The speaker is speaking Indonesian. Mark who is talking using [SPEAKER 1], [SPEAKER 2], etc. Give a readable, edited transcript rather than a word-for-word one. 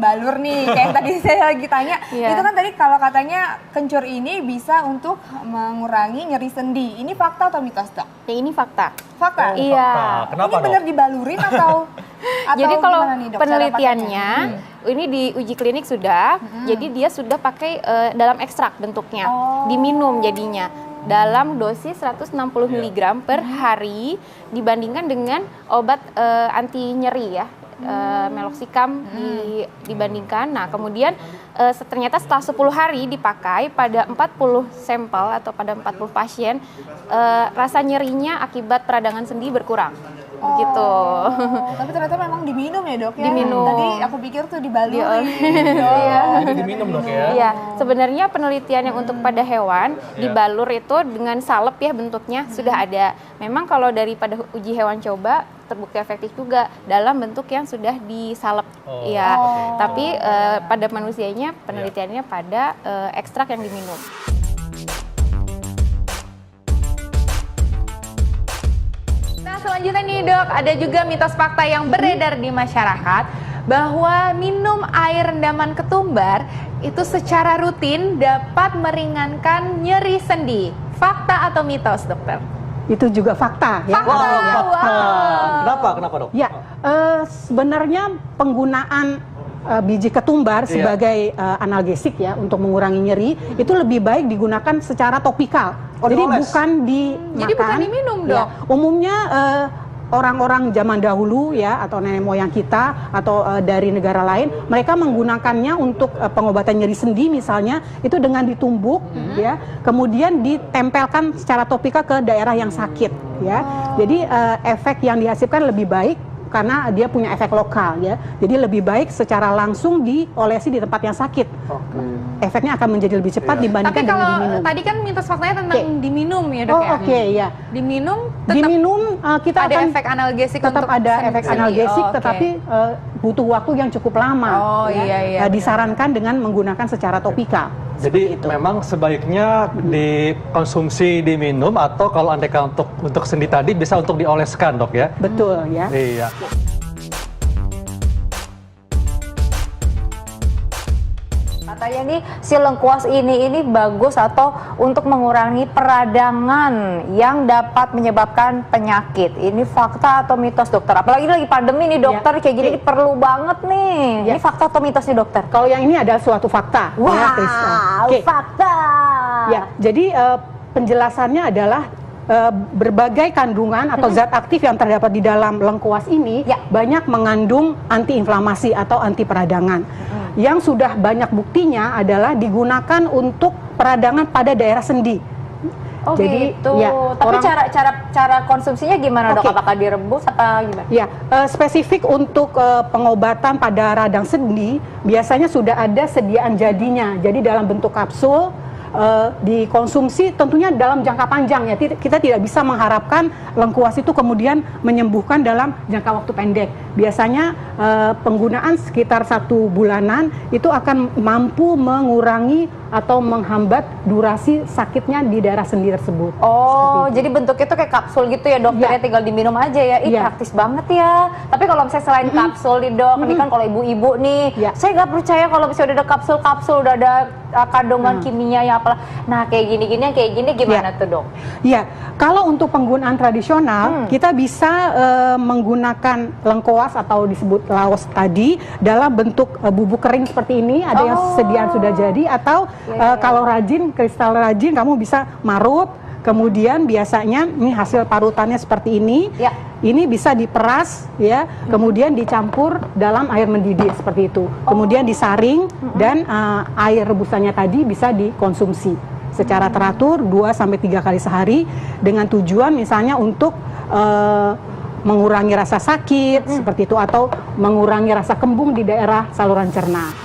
[SPEAKER 1] dibalur nih, kayak tadi saya lagi tanya, itu kan tadi kalau katanya kencur ini bisa untuk mengurangi nyeri sendi. Ini fakta atau mitos, Dok?
[SPEAKER 2] Ya, ini fakta.
[SPEAKER 1] Fakta?
[SPEAKER 2] Iya.
[SPEAKER 1] Kenapa, ini benar dibalurin atau
[SPEAKER 2] jadi kalau
[SPEAKER 1] nih, Dok,
[SPEAKER 2] penelitiannya, ini di uji klinik sudah, jadi dia sudah pakai dalam ekstrak bentuknya, diminum jadinya. Dalam dosis 160 mg per hari dibandingkan dengan obat anti nyeri ya, meloxicam dibandingkan. Nah kemudian ternyata setelah 10 hari dipakai pada 40 sampel atau pada 40 pasien, rasa nyerinya akibat peradangan sendi berkurang. Begitu.
[SPEAKER 1] Tapi ternyata memang diminum ya, Dok ya?
[SPEAKER 2] Diminum.
[SPEAKER 1] Tadi aku pikir tuh dibalurin.
[SPEAKER 3] Jadi diminum, Dok ya?
[SPEAKER 2] Iya, sebenarnya penelitian yang untuk pada hewan dibalur itu dengan salep ya bentuknya sudah ada. Memang kalau daripada uji hewan coba terbukti efektif juga dalam bentuk yang sudah disalep. Iya. Tapi pada manusianya penelitiannya pada ekstrak yang diminum.
[SPEAKER 1] Selanjutnya nih, Dok, ada juga mitos fakta yang beredar di masyarakat bahwa minum air rendaman ketumbar itu secara rutin dapat meringankan nyeri sendi. Fakta atau mitos, Dokter?
[SPEAKER 4] Itu juga fakta ya.
[SPEAKER 3] Fakta. Kenapa, Dok?
[SPEAKER 4] Ya, sebenarnya penggunaan biji ketumbar sebagai analgesik ya untuk mengurangi nyeri itu lebih baik digunakan secara topikal. Jadi bukan dimakan.
[SPEAKER 1] Jadi bukan diminum, Dok.
[SPEAKER 4] Ya, umumnya orang-orang zaman dahulu ya atau nenek moyang kita atau dari negara lain mereka menggunakannya untuk pengobatan nyeri sendi misalnya itu dengan ditumbuk ya, kemudian ditempelkan secara topikal ke daerah yang sakit ya. Jadi efek yang dihasilkan lebih baik karena dia punya efek lokal ya. Jadi lebih baik secara langsung diolesi di tempat yang sakit. Efeknya akan menjadi lebih cepat dibandingkan dengan diminum.
[SPEAKER 1] Tapi kalau tadi kan mitos faktanya tentang diminum ya, Dok ya?
[SPEAKER 4] Ya. Diminum kita
[SPEAKER 1] ada
[SPEAKER 4] akan
[SPEAKER 1] efek analgesik,
[SPEAKER 4] tetap
[SPEAKER 1] untuk
[SPEAKER 4] ada efek analgesik, tetapi butuh waktu yang cukup lama. Disarankan dengan menggunakan secara topikal.
[SPEAKER 3] Jadi memang sebaiknya dikonsumsi, diminum, atau kalau andaikan untuk sendi tadi bisa untuk dioleskan, Dok ya?
[SPEAKER 4] Betul ya.
[SPEAKER 3] Iya.
[SPEAKER 5] Katanya nih si lengkuas ini bagus atau untuk mengurangi peradangan yang dapat menyebabkan penyakit. Ini fakta atau mitos, Dokter? Apalagi lagi pandemi nih, Dokter, kayak gini perlu banget nih. Ini fakta atau mitos nih, Dokter?
[SPEAKER 4] Kalau yang ini adalah suatu fakta.
[SPEAKER 5] Wah, fakta.
[SPEAKER 4] Ya, jadi penjelasannya adalah berbagai kandungan atau zat aktif yang terdapat di dalam lengkuas ini banyak mengandung antiinflamasi atau anti peradangan. Yang sudah banyak buktinya adalah digunakan untuk peradangan pada daerah sendi.
[SPEAKER 5] Oh jadi, gitu. Ya, tapi cara konsumsinya gimana, Dok? Apakah direbus apa gimana?
[SPEAKER 4] Ya, spesifik untuk pengobatan pada radang sendi biasanya sudah ada sediaan jadinya. Jadi dalam bentuk kapsul dikonsumsi tentunya dalam jangka panjang ya. Kita tidak bisa mengharapkan lengkuas itu kemudian menyembuhkan dalam jangka waktu pendek. Biasanya penggunaan sekitar 1 bulanan itu akan mampu mengurangi atau menghambat durasi sakitnya di daerah sendi tersebut.
[SPEAKER 5] Oh, jadi bentuknya itu kayak kapsul gitu ya, Dokter? Ya, tinggal diminum aja ya. Praktis banget ya. Tapi kalau misalnya selain kapsul nih, Dok, ini kan kalau ibu-ibu nih, saya nggak percaya kalau misalnya udah ada kapsul-kapsul, udah ada kandungan kimia yang apalah. Nah, kayak gini-gini, gimana tuh, Dok?
[SPEAKER 4] Ya, kalau untuk penggunaan tradisional, kita bisa menggunakan lengkuas atau disebut laos tadi dalam bentuk bubuk kering seperti ini, ada yang sediaan sudah jadi, atau kalau rajin, kristal rajin, kamu bisa marut. Kemudian biasanya ini hasil parutannya seperti ini. Ini bisa diperas ya, kemudian dicampur dalam air mendidih seperti itu. Kemudian disaring dan air rebusannya tadi bisa dikonsumsi secara teratur 2-3 kali sehari dengan tujuan misalnya untuk mengurangi rasa sakit seperti itu atau mengurangi rasa kembung di daerah saluran cerna.